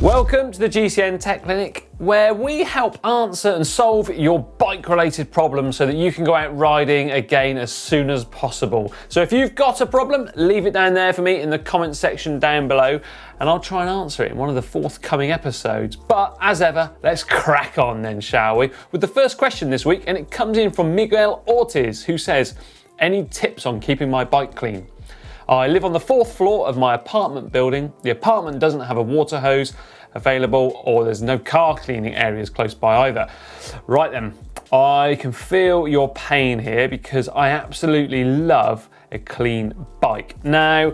Welcome to the GCN Tech Clinic, where we help answer and solve your bike-related problems so that you can go out riding again as soon as possible. So if you've got a problem, leave it down there for me in the comment section down below, and I'll try and answer it in one of the forthcoming episodes. But as ever, let's crack on then, shall we? With the first question this week, and it comes in from Miguel Ortiz, who says, "Any tips on keeping my bike clean? I live on the 4th floor of my apartment building. The apartment doesn't have a water hose available, or there's no car cleaning areas close by either." Right then, I can feel your pain here because I absolutely love a clean bike. Now,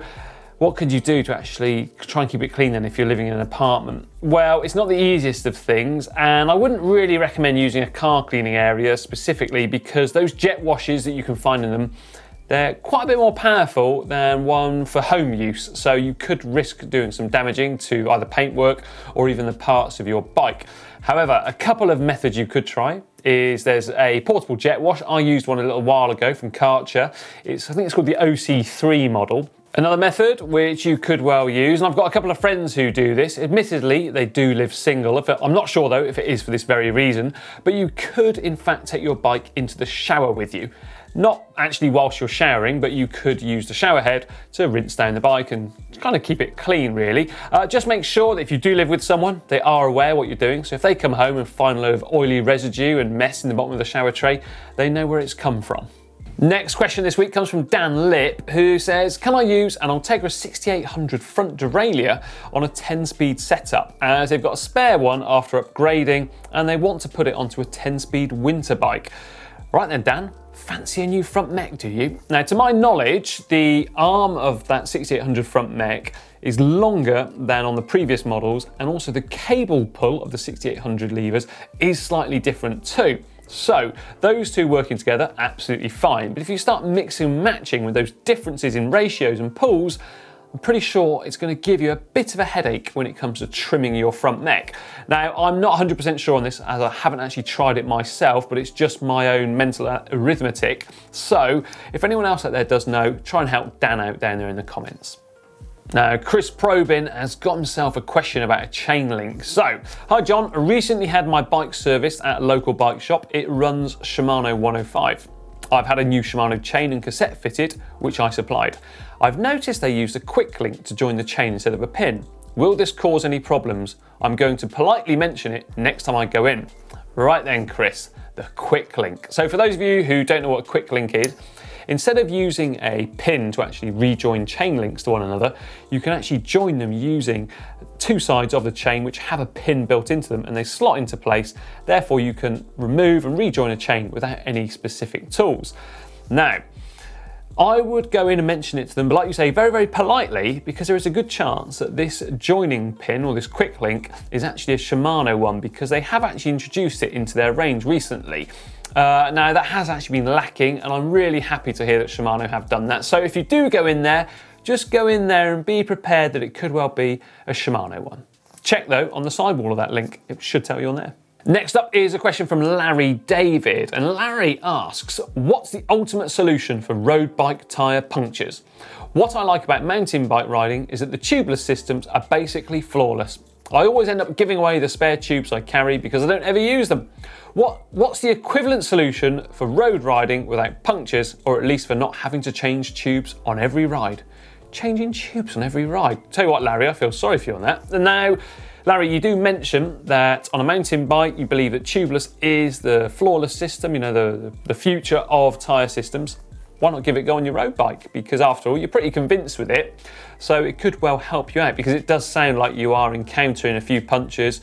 what could you do to actually try and keep it clean then if you're living in an apartment? Well, it's not the easiest of things, and I wouldn't really recommend using a car cleaning area specifically because those jet washes that you can find in them, they're quite a bit more powerful than one for home use, so you could risk doing some damaging to either paintwork or even the parts of your bike. However, a couple of methods you could try is there's a portable jet wash. I used one a little while ago from Karcher. I think it's called the OC3 model. Another method which you could well use, and I've got a couple of friends who do this. Admittedly, they do live single. I'm not sure though if it is for this very reason, but you could in fact take your bike into the shower with you. Not actually whilst you're showering, but you could use the shower head to rinse down the bike and kind of keep it clean, really. Just make sure that if you do live with someone, they are aware what you're doing. So if they come home and find a load of oily residue and mess in the bottom of the shower tray, they know where it's come from. Next question this week comes from Dan Lip, who says, "Can I use an Integra 6800 front derailleur on a 10-speed setup, as they've got a spare one after upgrading and they want to put it onto a 10-speed winter bike?" Right then, Dan, fancy a new front mech, do you? Now, to my knowledge, the arm of that 6800 front mech is longer than on the previous models, and also the cable pull of the 6800 levers is slightly different too. So those two working together, absolutely fine. But if you start mixing and matching with those differences in ratios and pulls, I'm pretty sure it's going to give you a bit of a headache when it comes to trimming your front mech. Now, I'm not 100% sure on this as I haven't actually tried it myself, but it's just my own mental arithmetic. So if anyone else out there does know, try and help Dan out down there in the comments. Now, Chris Probin has got himself a question about a chain link. So, "Hi John, I recently had my bike serviced at a local bike shop. It runs Shimano 105. I've had a new Shimano chain and cassette fitted, which I supplied. I've noticed they used a quick link to join the chain instead of a pin. Will this cause any problems? I'm going to politely mention it next time I go in." Right then, Chris, the quick link. So for those of you who don't know what a quick link is, instead of using a pin to actually rejoin chain links to one another, you can actually join them using two sides of the chain which have a pin built into them, and they slot into place. Therefore, you can remove and rejoin a chain without any specific tools. Now, I would go in and mention it to them, but like you say, very, very politely, because there is a good chance that this joining pin or this quick link is actually a Shimano one, because they have actually introduced it into their range recently. Now that has actually been lacking, and I'm really happy to hear that Shimano have done that. So if you do go in there, just go in there and be prepared that it could well be a Shimano one. Check though on the sidewall of that link, it should tell you on there. Next up is a question from Larry David, and Larry asks, "What's the ultimate solution for road bike tyre punctures? What I like about mountain bike riding is that the tubeless systems are basically flawless. I always end up giving away the spare tubes I carry because I don't ever use them. What's the equivalent solution for road riding without punctures, or at least for not having to change tubes on every ride?" Changing tubes on every ride. Tell you what, Larry, I feel sorry for you on that. And now, Larry, you do mention that on a mountain bike, you believe that tubeless is the flawless system, you know, the future of tyre systems. Why not give it a go on your road bike? Because after all, you're pretty convinced with it. So it could well help you out, because it does sound like you are encountering a few punctures.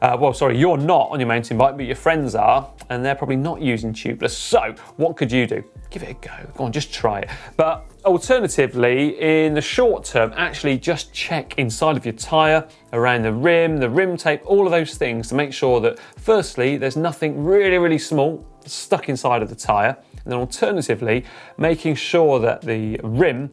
Well, sorry, you're not on your mountain bike, but your friends are, and they're probably not using tubeless. So what could you do? Give it a go. Go on, just try it. But alternatively, in the short term, actually just check inside of your tyre, around the rim tape, all of those things to make sure that firstly, there's nothing really, really small stuck inside of the tyre. And then alternatively, making sure that the rim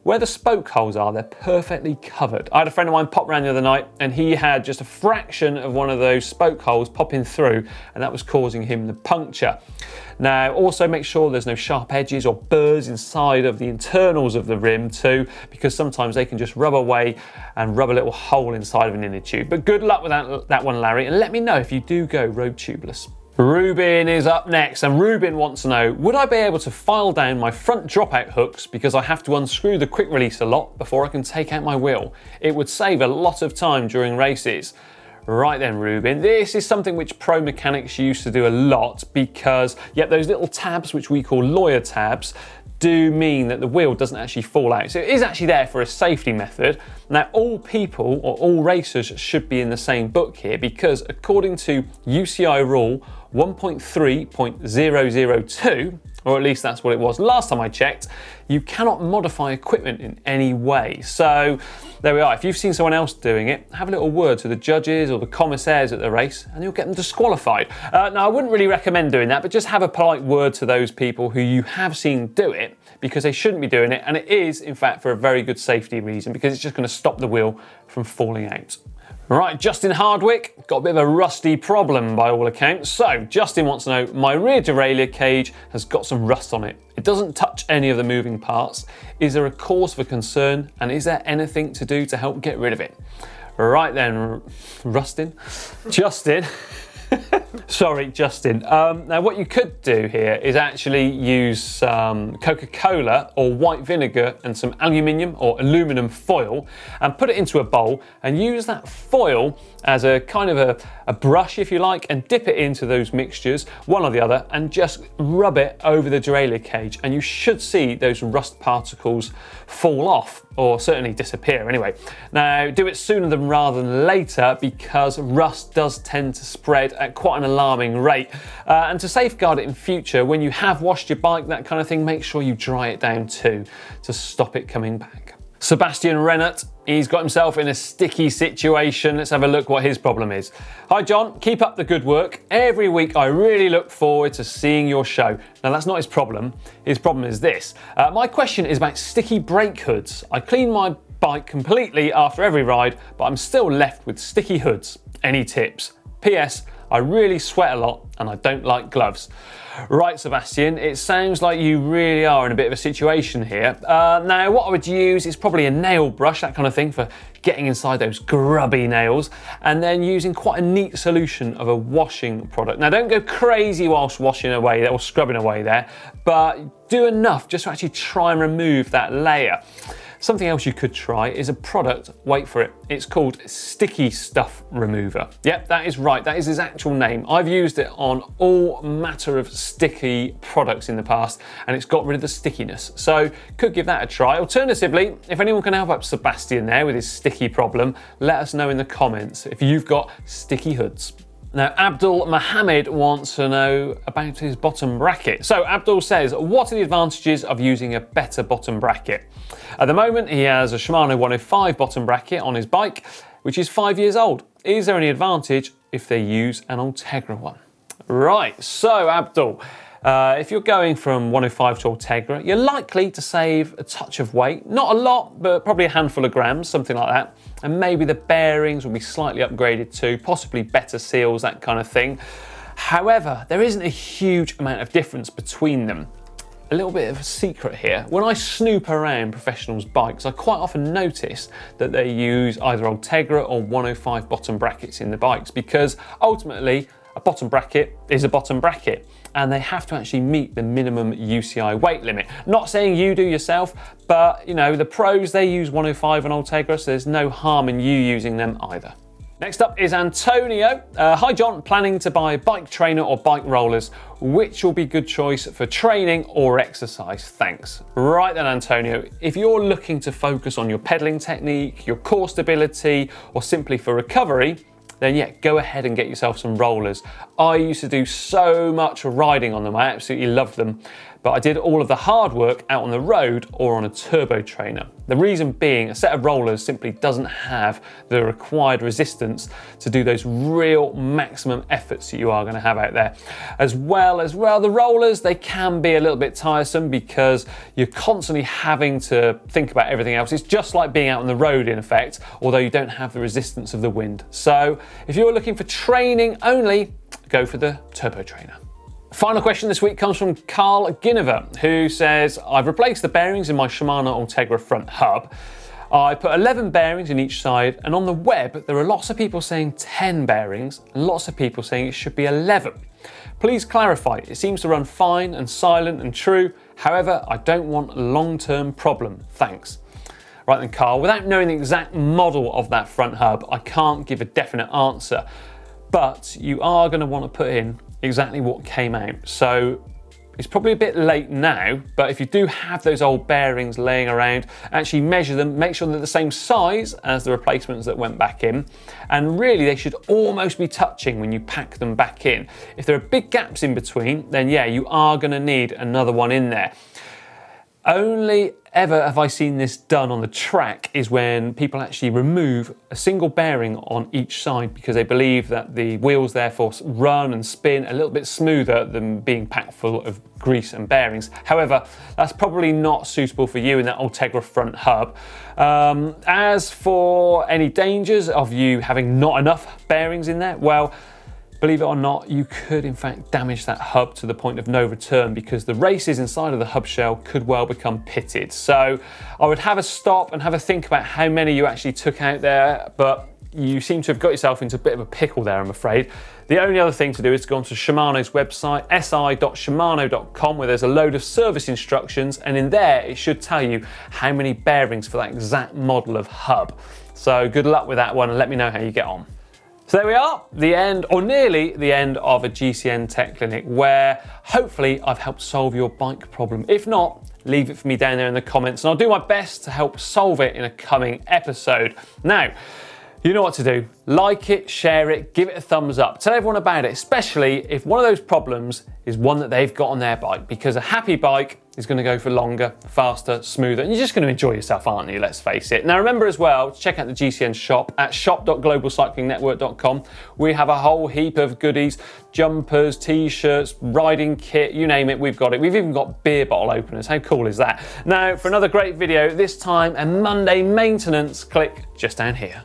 where the spoke holes are, they're perfectly covered. I had a friend of mine pop around the other night and he had just a fraction of one of those spoke holes popping through, and that was causing him the puncture. Now, also make sure there's no sharp edges or burrs inside of the internals of the rim too, because sometimes they can just rub away and rub a little hole inside of an inner tube. But good luck with that one, Larry, and let me know if you do go road tubeless. Ruben is up next, and Ruben wants to know, would I be able to file down my front dropout hooks because I have to unscrew the quick release a lot before I can take out my wheel? It would save a lot of time during races. Right then, Ruben, this is something which pro mechanics used to do a lot because, yep, those little tabs, which we call lawyer tabs, do mean that the wheel doesn't actually fall out. So it is actually there for a safety method. Now, all people or all racers should be in the same book here because according to UCI rule 1.3.002, or at least that's what it was last time I checked, you cannot modify equipment in any way. So there we are. If you've seen someone else doing it, have a little word to the judges or the commissaires at the race and you'll get them disqualified. Now, I wouldn't really recommend doing that, but just have a polite word to those people who you have seen do it because they shouldn't be doing it. And it is, in fact, for a very good safety reason because it's just going to stop the wheel from falling out. Right, Justin Hardwick, got a bit of a rusty problem by all accounts. So Justin wants to know, my rear derailleur cage has got some rust on it. It doesn't touch any of the moving parts. Is there a cause for concern and is there anything to do to help get rid of it? Right then, Justin. Sorry, Justin. Now what you could do here is actually use some Coca-Cola or white vinegar and some aluminium or aluminum foil and put it into a bowl and use that foil as a kind of a brush, if you like, and dip it into those mixtures, one or the other, and just rub it over the derailleur cage and you should see those rust particles fall off, or certainly disappear anyway. Now, do it sooner rather than later because rust does tend to spread at quite an alarming rate. And to safeguard it in future, when you have washed your bike, that kind of thing, make sure you dry it down too to stop it coming back. Sebastian Rennert, he's got himself in a sticky situation. Let's have a look what his problem is. Hi John, keep up the good work. Every week I really look forward to seeing your show. Now that's not his problem. His problem is this. My question is about sticky brake hoods. I clean my bike completely after every ride, but I'm still left with sticky hoods. Any tips? P.S. I really sweat a lot and I don't like gloves. Right, Sebastian, it sounds like you really are in a bit of a situation here. Now, what I would use is probably a nail brush, that kind of thing, for getting inside those grubby nails, and then using quite a neat solution of a washing product. Now, don't go crazy whilst washing away or scrubbing away there, but do enough just to actually try and remove that layer. Something else you could try is a product, wait for it, it's called Sticky Stuff Remover. Yep, that is right, that is his actual name. I've used it on all matter of sticky products in the past and it's got rid of the stickiness. So could give that a try. Alternatively, if anyone can help out Sebastian there with his sticky problem, let us know in the comments if you've got sticky hoods. Now, Abdul Mohammed wants to know about his bottom bracket. So Abdul says, what are the advantages of using a better bottom bracket? At the moment, he has a Shimano 105 bottom bracket on his bike, which is 5 years old. Is there any advantage if they use an Integra one? Right, so Abdul, if you're going from 105 to Integra, you're likely to save a touch of weight. Not a lot, but probably a handful of grams, something like that. And maybe the bearings will be slightly upgraded too, possibly better seals, that kind of thing. However, there isn't a huge amount of difference between them. A little bit of a secret here. When I snoop around professionals' bikes, I quite often notice that they use either Integra or 105 bottom brackets in the bikes because ultimately a bottom bracket is a bottom bracket and they have to actually meet the minimum UCI weight limit. Not saying you do yourself, but you know, the pros, they use 105 and Integra, so there's no harm in you using them either. Next up is Antonio. Hi John, planning to buy a bike trainer or bike rollers. Which will be good choice for training or exercise? Thanks. Right then, Antonio, if you're looking to focus on your pedaling technique, your core stability, or simply for recovery, then yeah, go ahead and get yourself some rollers. I used to do so much riding on them, I absolutely loved them. but I did all of the hard work out on the road or on a turbo trainer. The reason being, a set of rollers simply doesn't have the required resistance to do those real maximum efforts that you are going to have out there. As well, the rollers, they can be a little bit tiresome because you're constantly having to think about everything else. It's just like being out on the road in effect, although you don't have the resistance of the wind. So if you're looking for training only, go for the turbo trainer. Final question this week comes from Carl Ginnever, who says, I've replaced the bearings in my Shimano Integra front hub. I put 11 bearings in each side, and on the web there are lots of people saying 10 bearings and lots of people saying it should be 11. Please clarify, it seems to run fine and silent and true, however I don't want a long-term problem, thanks. Right then Carl, without knowing the exact model of that front hub, I can't give a definite answer, but you are going to want to put in exactly what came out. So it's probably a bit late now, but if you do have those old bearings laying around, actually measure them, make sure they're the same size as the replacements that went back in, and really they should almost be touching when you pack them back in. If there are big gaps in between, then yeah, you are going to need another one in there. Only ever have I seen this done on the track is when people actually remove a single bearing on each side because they believe that the wheels therefore run and spin a little bit smoother than being packed full of grease and bearings. However, that's probably not suitable for you in that Integra front hub. As for any dangers of you having not enough bearings in there, well, believe it or not, you could in fact damage that hub to the point of no return because the races inside of the hub shell could well become pitted. So I would have a stop and have a think about how many you actually took out there, but you seem to have got yourself into a bit of a pickle there, I'm afraid. The only other thing to do is to go onto Shimano's website, si.shimano.com, where there's a load of service instructions, and in there it should tell you how many bearings for that exact model of hub. So good luck with that one and let me know how you get on. So there we are, the end, or nearly the end of a GCN Tech Clinic where hopefully I've helped solve your bike problem. If not, leave it for me down there in the comments and I'll do my best to help solve it in a coming episode. Now, you know what to do. Like it, share it, give it a thumbs up. Tell everyone about it, especially if one of those problems is one that they've got on their bike, because a happy bike is going to go for longer, faster, smoother, and you're just going to enjoy yourself, aren't you? Let's face it. Now remember as well, to check out the GCN shop at shop.globalcyclingnetwork.com. We have a whole heap of goodies, jumpers, t-shirts, riding kit, you name it, we've got it. We've even got beer bottle openers. How cool is that? Now, for another great video, this time a Monday maintenance, click just down here.